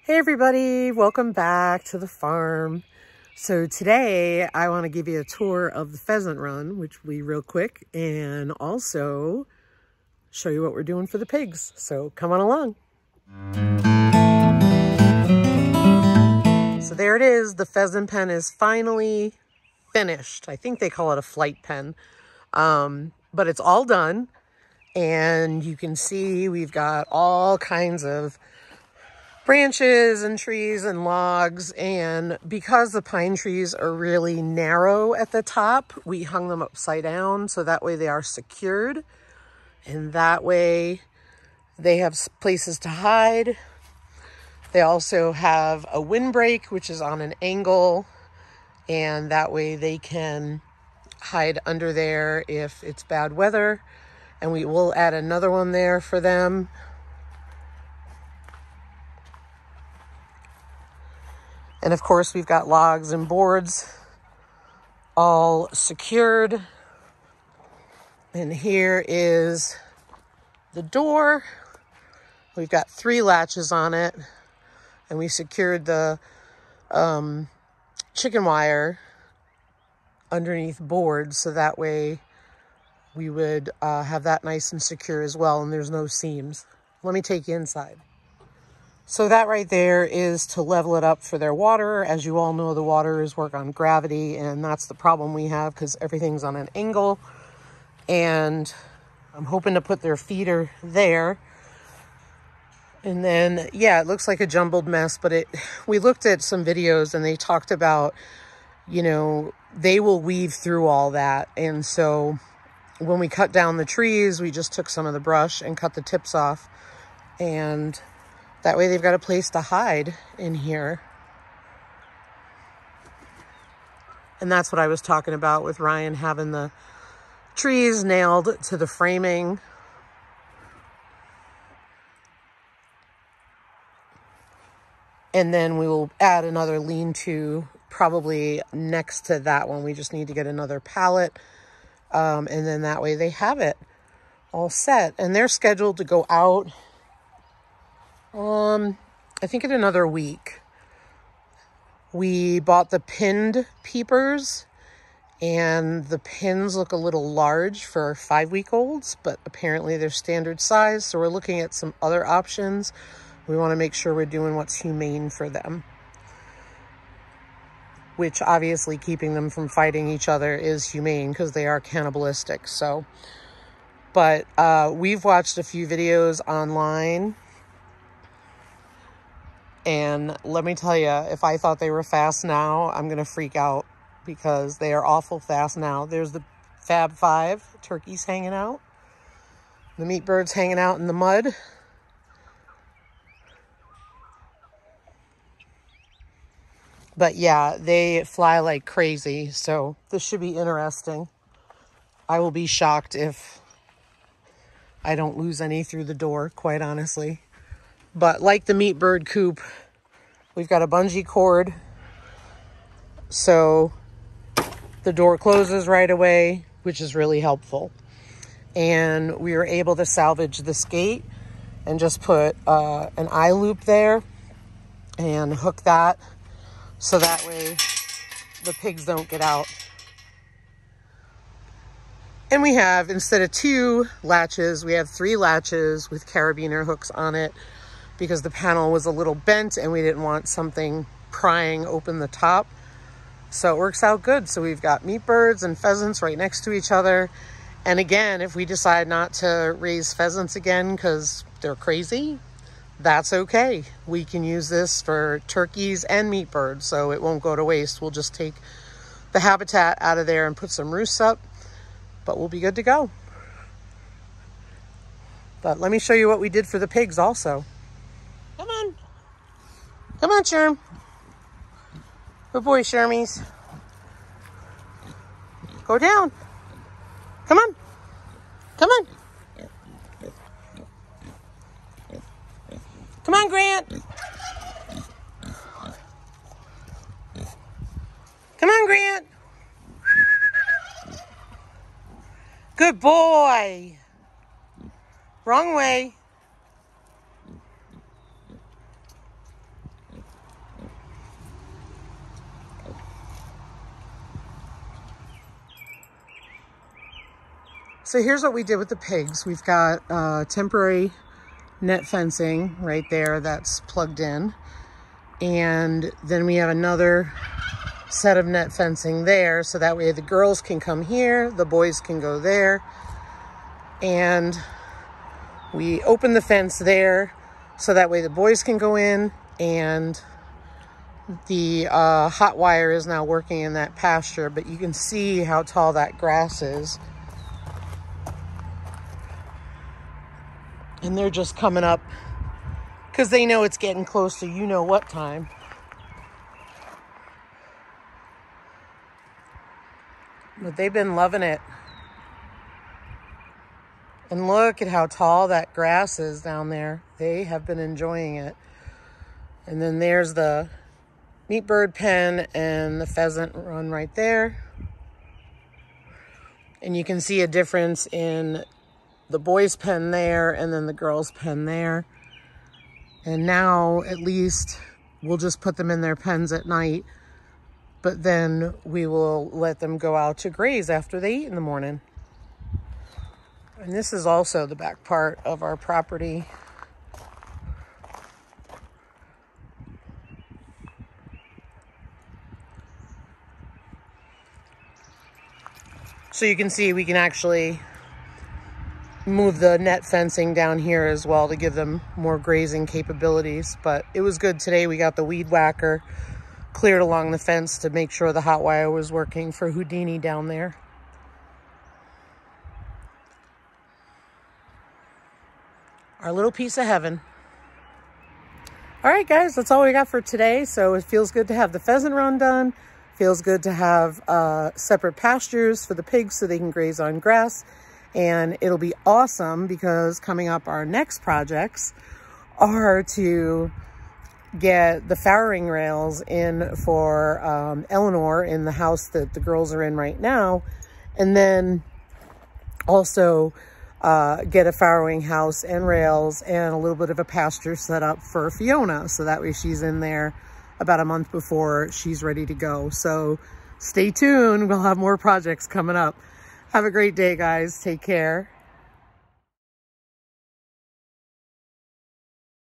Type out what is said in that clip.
Hey everybody, welcome back to the farm. So today I want to give you a tour of the pheasant run, which will be real quick, and also show you what we're doing for the pigs. So come on along. So there it is. The pheasant pen is finally finished. I think they call it a flight pen, but it's all done. And you can see we've got all kinds of branches and trees and logs, and because the pine trees are really narrow at the top, we hung them upside down so that way they are secured, and that way they have places to hide. They also have a windbreak, which is on an angle, and that way they can hide under there if it's bad weather. And we will add another one there for them. And of course, we've got logs and boards all secured. And here is the door. We've got 3 latches on it. And we secured the chicken wire underneath boards, so that way we would have that nice and secure as well, and there's no seams. Let me take you inside. So that right there is to level it up for their water. As you all know, the waters work on gravity, and that's the problem we have because everything's on an angle. And I'm hoping to put their feeder there. And then, yeah, it looks like a jumbled mess, but we looked at some videos and they talked about, you know, they will weave through all that. And so when we cut down the trees, we just took some of the brush and cut the tips off, and that way they've got a place to hide in here. And that's what I was talking about with Ryan having the trees nailed to the framing. And then we will add another lean-to probably next to that one. We just need to get another pallet. And then that way they have it all set. And they're scheduled to go out I think in another week. We bought the pinned peepers, and the pins look a little large for 5-week-olds, but apparently they're standard size. So we're looking at some other options. We want to make sure we're doing what's humane for them, which obviously keeping them from fighting each other is humane because they are cannibalistic. So, but we've watched a few videos online, and let me tell you, if I thought they were fast now, I'm going to freak out because they are awful fast now. There's the Fab 5 turkeys hanging out. The meat birds hanging out in the mud. But yeah, they fly like crazy. So this should be interesting. I will be shocked if I don't lose any through the door, quite honestly. But like the meat bird coop, we've got a bungee cord, so the door closes right away, which is really helpful. And we were able to salvage this gate and just put an eye loop there and hook that, so that way the pigs don't get out. And we have, instead of 2 latches, we have 3 latches with carabiner hooks on it, because the panel was a little bent and we didn't want something prying open the top. So it works out good. So we've got meat birds and pheasants right next to each other. And again, if we decide not to raise pheasants again because they're crazy, that's okay. We can use this for turkeys and meat birds, so it won't go to waste. We'll just take the habitat out of there and put some roosts up, but we'll be good to go. But let me show you what we did for the pigs also. Come on. Come on, Sherm. Good boy, Shermies. Go down. Come on. Come on. Come on, Grant. Come on, Grant. Good boy. Wrong way. So here's what we did with the pigs. We've got temporary net fencing right there that's plugged in. And then we have another set of net fencing there, so that way the girls can come here, the boys can go there. And we open the fence there, so that way the boys can go in, and the hot wire is now working in that pasture, but you can see how tall that grass is. And they're just coming up because they know it's getting close to you know what time. But they've been loving it. And look at how tall that grass is down there. They have been enjoying it. And then there's the meat bird pen and the pheasant run right there. And you can see a difference in the boys' pen there and then the girls' pen there. And now at least we'll just put them in their pens at night, but then we will let them go out to graze after they eat in the morning. And this is also the back part of our property. So you can see we can actually move the net fencing down here as well to give them more grazing capabilities. But it was good today. We got the weed whacker cleared along the fence to make sure the hot wire was working for Houdini down there. Our little piece of heaven. All right, guys, that's all we got for today. So it feels good to have the pheasant run done. Feels good to have separate pastures for the pigs so they can graze on grass. And it'll be awesome because coming up, our next projects are to get the farrowing rails in for Eleanor in the house that the girls are in right now. And then also get a farrowing house and rails and a little bit of a pasture set up for Fiona. So that way she's in there about a month before she's ready to go. So stay tuned. We'll have more projects coming up. Have a great day, guys. Take care.